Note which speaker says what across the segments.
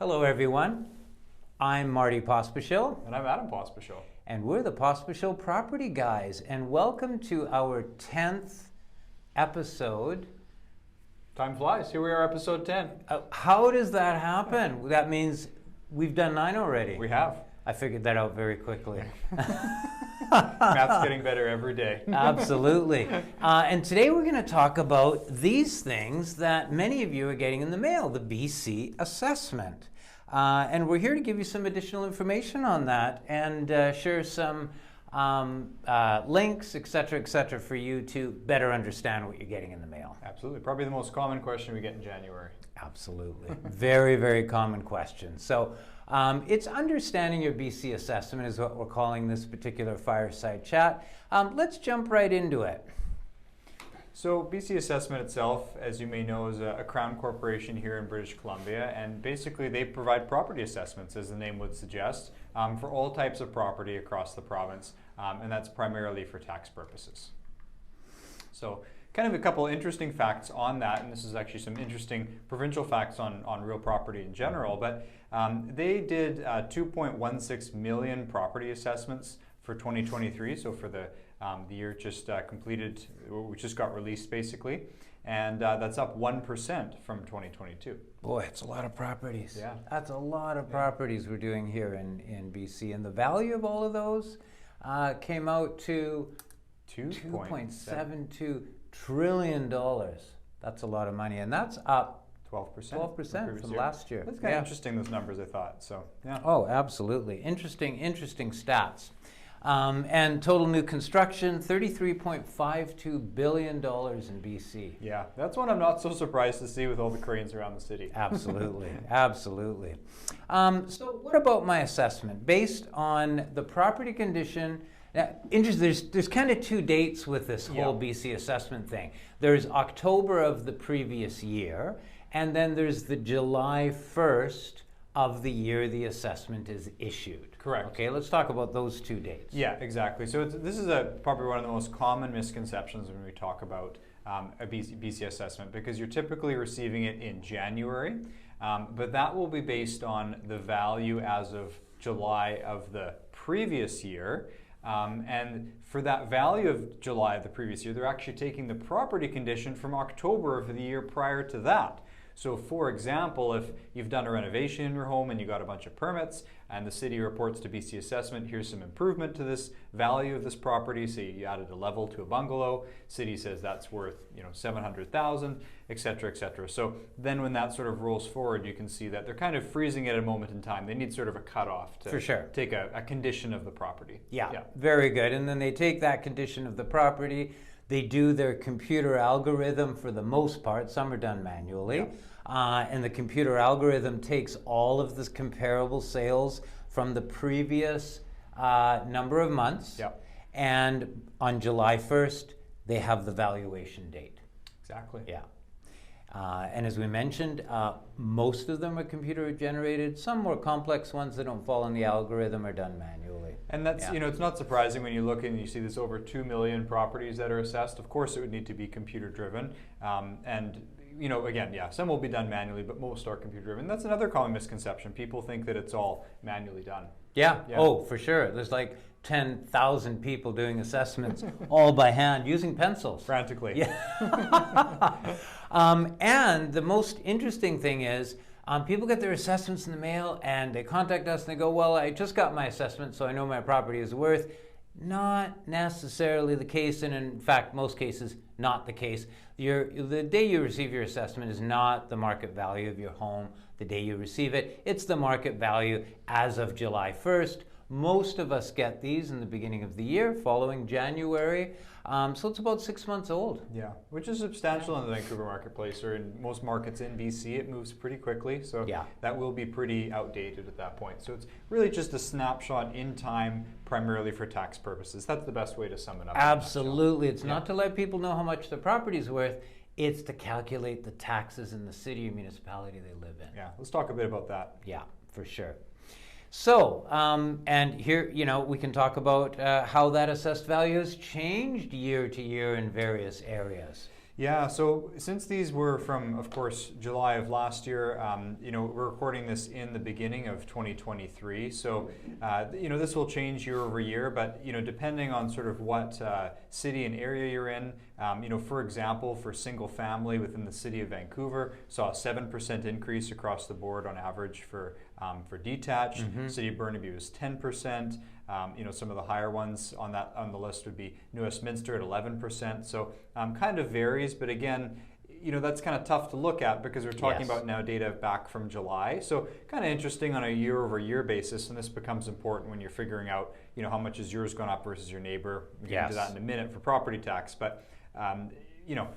Speaker 1: Hello, everyone. I'm Marty Pospischil.
Speaker 2: And I'm Adam Pospischil.
Speaker 1: And we're the Pospischil Property Guys. And welcome to our 10th episode.
Speaker 2: Time flies. Here we are, episode 10.
Speaker 1: How does that happen? That means we've done 9 already.
Speaker 2: We have.
Speaker 1: I figured that out very quickly.
Speaker 2: Math's getting better every day.
Speaker 1: Absolutely. And today we're going to talk about these things that many of you are getting in the mail, the BC assessment. And we're here to give you some additional information on that and share some links, et cetera, for you to better understand what you're getting in the mail.
Speaker 2: Absolutely. Probably the most common question we get in January.
Speaker 1: Absolutely. Very, very common question. So it's understanding your BC assessment is what we're calling this particular fireside chat. Let's jump right into it.
Speaker 2: So BC Assessment itself, as you may know, is a Crown corporation here in British Columbia, and basically they provide property assessments, as the name would suggest, for all types of property across the province, and that's primarily for tax purposes. So kind of a couple interesting facts on that, and this is actually some interesting provincial facts on real property in general, but they did 2.16 million property assessments for 2023, so for the year just completed, which just got released basically, and that's up 1% from 2022.
Speaker 1: Boy, it's a lot of properties.
Speaker 2: Yeah.
Speaker 1: That's a lot of properties we're doing here in BC, and the value of all of those came out to $2.72 trillion. That's a lot of money, and that's up 12% from last year.
Speaker 2: That's kind of interesting, those numbers, I thought. So, yeah.
Speaker 1: Oh, absolutely. Interesting stats. And total new construction, $33.52 billion in BC.
Speaker 2: Yeah, that's one I'm not so surprised to see with all the cranes around the city.
Speaker 1: Absolutely, absolutely. So what about my assessment? Based on the property condition, there's kind of two dates with this whole BC assessment thing. There's October of the previous year, and then there's the July 1st of the year the assessment is issued.
Speaker 2: Correct.
Speaker 1: Okay, let's talk about those two dates.
Speaker 2: Yeah, exactly. So this is probably one of the most common misconceptions when we talk about a BC assessment, because you're typically receiving it in January, but that will be based on the value as of July of the previous year. And for that value of July of the previous year, they're actually taking the property condition from October of the year prior to that. So for example, if you've done a renovation in your home and you got a bunch of permits and the city reports to BC Assessment, here's some improvement to this value of this property. Say you added a level to a bungalow, city says that's worth $700,000, et cetera. So then when that sort of rolls forward, you can see that they're kind of freezing at a moment in time. They need sort of a cutoff to
Speaker 1: For sure.
Speaker 2: take a condition of the property.
Speaker 1: Yeah, very good. And then they take that condition of the property, they do their computer algorithm for the most part. Some are done manually. And the computer algorithm takes all of the comparable sales from the previous number of months. And on July 1st, they have the valuation date.
Speaker 2: Exactly.
Speaker 1: Yeah. And as we mentioned, most of them are computer generated. Some more complex ones that don't fall in the algorithm are done manually.
Speaker 2: And that's, it's not surprising when you look and you see this over 2 million properties that are assessed. Of course, it would need to be computer driven. And again, some will be done manually, but most are computer driven. That's another common misconception. People think that it's all manually done.
Speaker 1: Yeah. Oh, for sure. There's like 10,000 people doing assessments all by hand using pencils.
Speaker 2: Frantically.
Speaker 1: Yeah. And the most interesting thing is people get their assessments in the mail and they contact us and they go, well, I just got my assessment, so I know my property is worth. Not necessarily the case, and in fact, most cases, not the case. The day you receive your assessment is not the market value of your home. The day you receive it, it's the market value as of July 1st. Most of us get these in the beginning of the year, following January. So it's about 6 months old.
Speaker 2: Yeah, which is substantial in the Vancouver marketplace, or in most markets in BC. It moves pretty quickly, so that will be pretty outdated at that point. So it's really just a snapshot in time, primarily for tax purposes. That's the best way to sum it up.
Speaker 1: Absolutely. It's not to let people know how much the property is worth. It's to calculate the taxes in the city or municipality they live in.
Speaker 2: Yeah, let's talk a bit about that.
Speaker 1: Yeah, for sure. So, and here, we can talk about how that assessed value has changed year to year in various areas.
Speaker 2: Yeah, so since these were from, of course, July of last year, we're recording this in the beginning of 2023. So, this will change year over year, but, depending on sort of what city and area you're in, for example, for single family within the city of Vancouver, saw a 7% increase across the board on average for detached. City of Burnaby was 10%. Some of the higher ones on the list would be New Westminster at 11%. So kind of varies, but again, that's kind of tough to look at because we're talking about now data back from July. So kind of interesting on a year-over-year basis, and this becomes important when you're figuring out, how much has yours gone up versus your neighbor. We'll get into that in a minute for property tax, but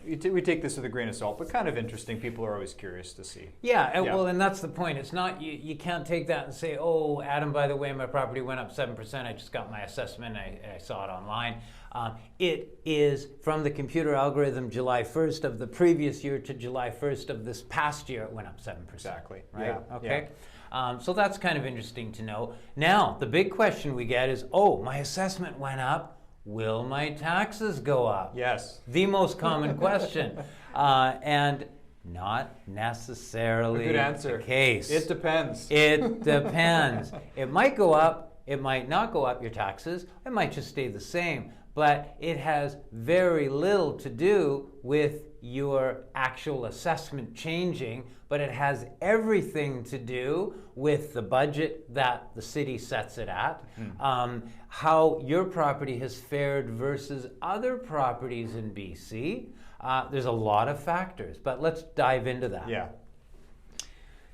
Speaker 2: we take this with a grain of salt, but kind of interesting. People are always curious to see.
Speaker 1: Well, and that's the point. It's not, you can't take that and say, oh, Adam, by the way, my property went up 7%. I just got my assessment. I saw it online. It is from the computer algorithm July 1st of the previous year to July 1st of this past year, it went up 7%.
Speaker 2: Exactly.
Speaker 1: Right?
Speaker 2: Yeah.
Speaker 1: Okay. Yeah. So that's kind of interesting to know. Now, the big question we get is, oh, my assessment went up. Will my taxes go up?
Speaker 2: Yes.
Speaker 1: The most common question. And not necessarily
Speaker 2: good answer.
Speaker 1: The case.
Speaker 2: It depends.
Speaker 1: It depends. It might go up. It might not go up, your taxes. It might just stay the same. But it has very little to do with your actual assessment changing, but it has everything to do with the budget that the city sets it at, how your property has fared versus other properties in BC. There's a lot of factors, but let's dive into that.
Speaker 2: Yeah.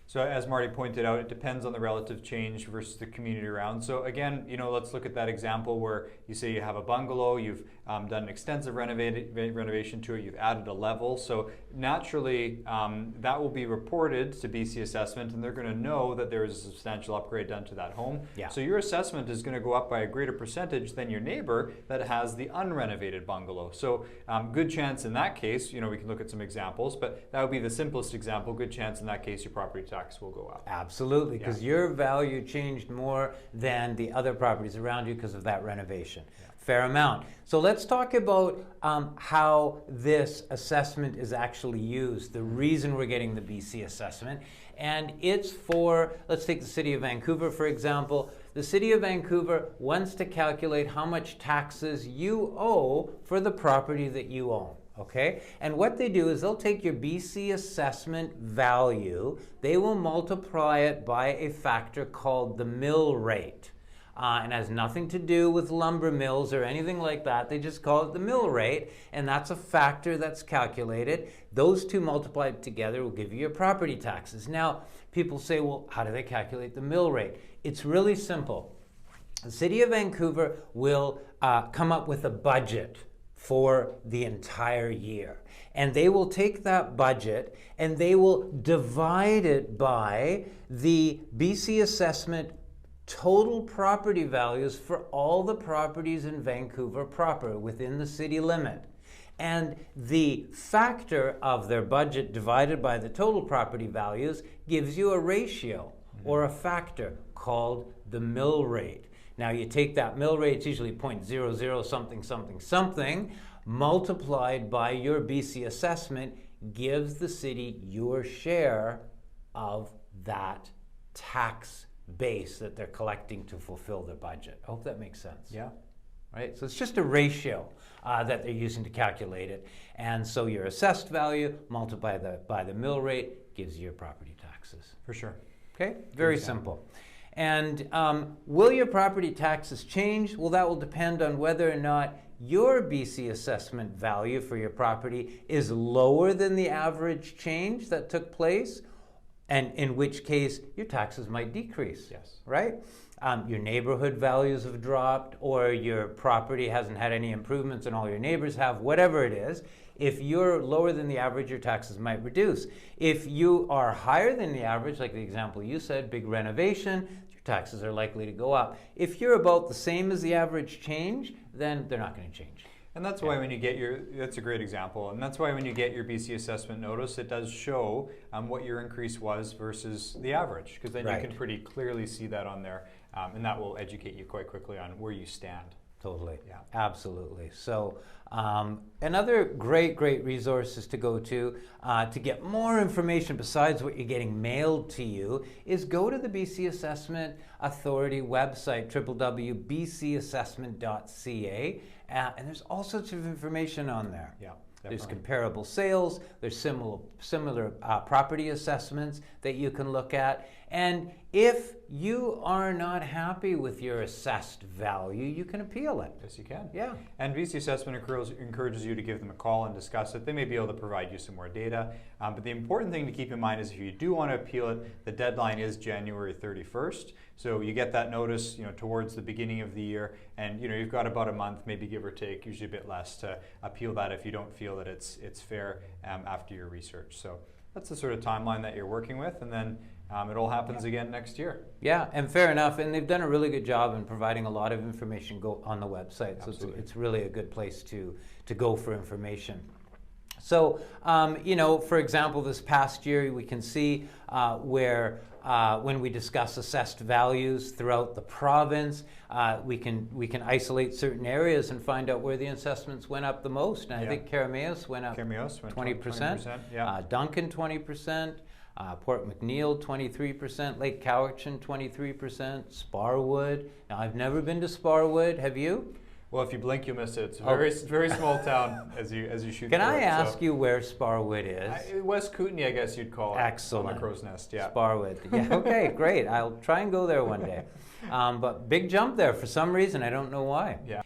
Speaker 2: So as Marty pointed out, it depends on the relative change versus the community around. So again, let's look at that example where you say you have a bungalow, you've done an extensive renovation to it, you've added a level. So naturally, that will be reported to BC Assessment, and they're going to know that there is a substantial upgrade done to that home.
Speaker 1: Yeah.
Speaker 2: So your assessment is going to go up by a greater percentage than your neighbor that has the unrenovated bungalow. So good chance in that case, we can look at some examples, but that would be the simplest example. Good chance in that case your property tax will go up.
Speaker 1: Absolutely, because your value changed more than the other properties around you because of that renovation. Yeah. Fair amount. So let's talk about how this assessment is actually used, the reason we're getting the BC assessment. And it's for, let's take the City of Vancouver, for example. The City of Vancouver wants to calculate how much taxes you owe for the property that you own. Okay, and what they do is they'll take your BC assessment value, they will multiply it by a factor called the mill rate. And has nothing to do with lumber mills or anything like that. They just call it the mill rate, and that's a factor that's calculated. Those two multiplied together will give you your property taxes. Now, people say, well, how do they calculate the mill rate? It's really simple. The City of Vancouver will come up with a budget for the entire year. And they will take that budget and they will divide it by the BC assessment total property values for all the properties in Vancouver proper within the city limit. And the factor of their budget divided by the total property values gives you a ratio or a factor called the mill rate. Now you take that mill rate, it's usually 0.00 something something something, multiplied by your BC assessment gives the city your share of that tax base that they're collecting to fulfill their budget. I hope that makes sense.
Speaker 2: Yeah.
Speaker 1: Right? So it's just a ratio that they're using to calculate it. And so your assessed value multiplied by the mill rate gives you your property taxes.
Speaker 2: For sure.
Speaker 1: Okay? Very simple. And will your property taxes change? Well, that will depend on whether or not your BC assessment value for your property is lower than the average change that took place, and in which case your taxes might decrease.
Speaker 2: Yes.
Speaker 1: Right? Your neighborhood values have dropped, or your property hasn't had any improvements and all your neighbors have, whatever it is. If you're lower than the average, your taxes might reduce. If you are higher than the average, like the example you said, big renovation, your taxes are likely to go up. If you're about the same as the average change, then they're not going to change.
Speaker 2: And that's why when you get that's a great example, and that's why when you get your BC assessment notice, it does show what your increase was versus the average, because then you can pretty clearly see that on there, and that will educate you quite quickly on where you stand.
Speaker 1: Totally.
Speaker 2: Yeah.
Speaker 1: Absolutely. So another great resource is to go to get more information besides what you're getting mailed to you is go to the BC Assessment Authority website, www.bcassessment.ca, and there's all sorts of information on there.
Speaker 2: Yeah.
Speaker 1: There's comparable sales, there's similar property assessments that you can look at. And if you are not happy with your assessed value, you can appeal it.
Speaker 2: Yes, you can.
Speaker 1: Yeah.
Speaker 2: And BC Assessment encourages you to give them a call and discuss it. They may be able to provide you some more data. But the important thing to keep in mind is if you do want to appeal it, the deadline is January 31st. So you get that notice, towards the beginning of the year, and you've got about a month, maybe give or take, usually a bit less, to appeal that if you don't feel that it's fair after your research. So that's the sort of timeline that you're working with, and then it all happens again next year.
Speaker 1: Yeah, and fair enough. And they've done a really good job in providing a lot of information on the website. So it's really a good place to go for information. So, for example, this past year, we can see where when we discuss assessed values throughout the province, we can isolate certain areas and find out where the assessments went up the most. And I think Carameus went up 20%.
Speaker 2: Yeah.
Speaker 1: Duncan 20%. Port McNeill, 23%. Lake Cowichan, 23%. Sparwood. Now, I've never been to Sparwood. Have you?
Speaker 2: Well, if you blink, you'll miss it. It's a very small town as you shoot.
Speaker 1: Can I ask you where Sparwood is?
Speaker 2: West Kootenay, I guess you'd call it.
Speaker 1: Excellent.
Speaker 2: On the Crow's Nest, yeah.
Speaker 1: Sparwood. Yeah. Okay, great. I'll try and go there one day. But big jump there for some reason. I don't know why.
Speaker 2: Yeah.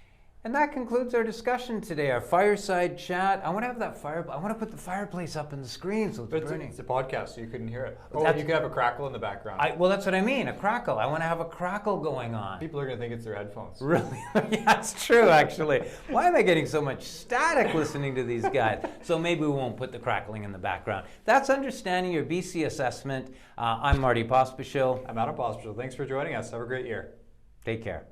Speaker 1: And that concludes our discussion today, our fireside chat. I want to have that I want to put the fireplace up in the screen so it's burning.
Speaker 2: It's a podcast, so you couldn't hear it. Oh, you could have a crackle in the background.
Speaker 1: Well, that's what I mean, a crackle. I want to have a crackle going on.
Speaker 2: People are going to think it's their headphones.
Speaker 1: Really? Yeah, that's true, actually. Why am I getting so much static listening to these guys? So maybe we won't put the crackling in the background. That's Understanding Your BC Assessment. I'm Marty Pospischil.
Speaker 2: I'm Adam Pospischil. Thanks for joining us. Have a great year.
Speaker 1: Take care.